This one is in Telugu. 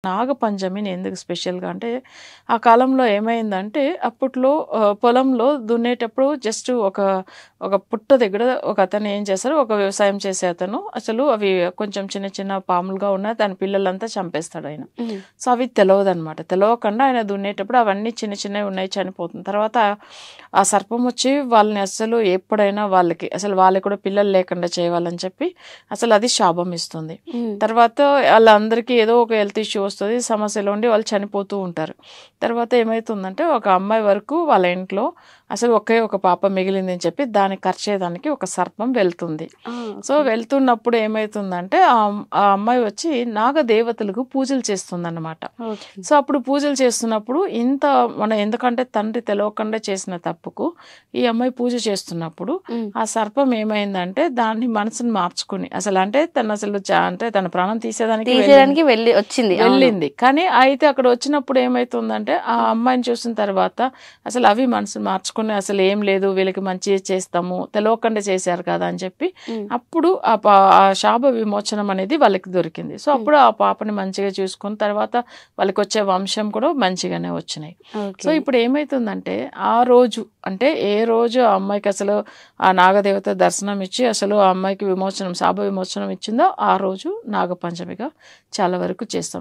నాగపంచమిని ఎందుకు స్పెషల్‌గా అంటే, ఆ కాలంలో ఏమైందంటే, అప్పట్లో పొలంలో దున్నేటప్పుడు జస్ట్ ఒక పుట్ట దగ్గర ఒకతను ఏం చేశారు, ఒక వ్యవసాయం చేసే అతను అసలు అవి కొంచెం చిన్న చిన్న పాములుగా ఉన్న దాని పిల్లలంతా చంపేస్తాడాయన. సో, అవి తెలవదనమాట. తెలవకుండా ఆయన దున్నేటప్పుడు అవన్నీ చిన్న చిన్నవి ఉన్నాయి చనిపోతుంది. తర్వాత ఆ సర్పం వచ్చి వాళ్ళని అస్సలు ఎప్పుడైనా వాళ్ళకి కూడా పిల్లలు లేకుండా చేయాలని చెప్పి అసలు అది శాపం ఇస్తుంది. తర్వాత వాళ్ళందరికీ ఏదో ఒక హెల్త్ ఇష్యూ వస్తుంది, సమస్యలో ఉండి వాళ్ళు చనిపోతూ ఉంటారు. తర్వాత ఏమవుతుందంటే ఒక అమ్మాయి వరకు వాళ్ళ ఇంట్లో అసలు ఒకే ఒక పాప మిగిలింది అని చెప్పి దాన్ని ఖర్చేయడానికి ఒక సర్పం వెళ్తుంది. సో వెళ్తున్నప్పుడు ఏమవుతుందంటే ఆ అమ్మాయి వచ్చి నాగదేవతలకు పూజలు చేస్తుందన్నమాట. సో అప్పుడు పూజలు చేస్తున్నప్పుడు ఎందుకంటే తండ్రి తెలవకుండా చేసిన తప్పుకు ఈ అమ్మాయి పూజ చేస్తున్నప్పుడు ఆ సర్పం ఏమైందంటే దాన్ని మనసును మార్చుకుని అంటే తన ప్రాణం తీసేదానికి వెళ్ళింది. కానీ అయితే అక్కడ వచ్చినప్పుడు ఏమైతుందంటే ఆ అమ్మాయిని చూసిన తర్వాత అసలు అవి మనసు మార్చుకుని అసలు ఏం లేదు, వీళ్ళకి మంచి చేస్తాము, తెలవకుండా చేశారు కదా అని చెప్పి అప్పుడు ఆ శాప విమోచనం అనేది వాళ్ళకి దొరికింది. సో అప్పుడు ఆ పాపని మంచిగా చూసుకున్న తర్వాత వాళ్ళకి వచ్చే వంశం కూడా మంచిగానే వచ్చినాయి. సో ఇప్పుడు ఏమైతుందంటే ఆ రోజు అంటే ఏ రోజు ఆ అమ్మాయికి అసలు ఆ నాగదేవత దర్శనం ఇచ్చి అసలు ఆ అమ్మాయికి శాప విమోచనం ఇచ్చిందో ఆ రోజు నాగపంచమిగా చాలా వరకు చేస్తాం.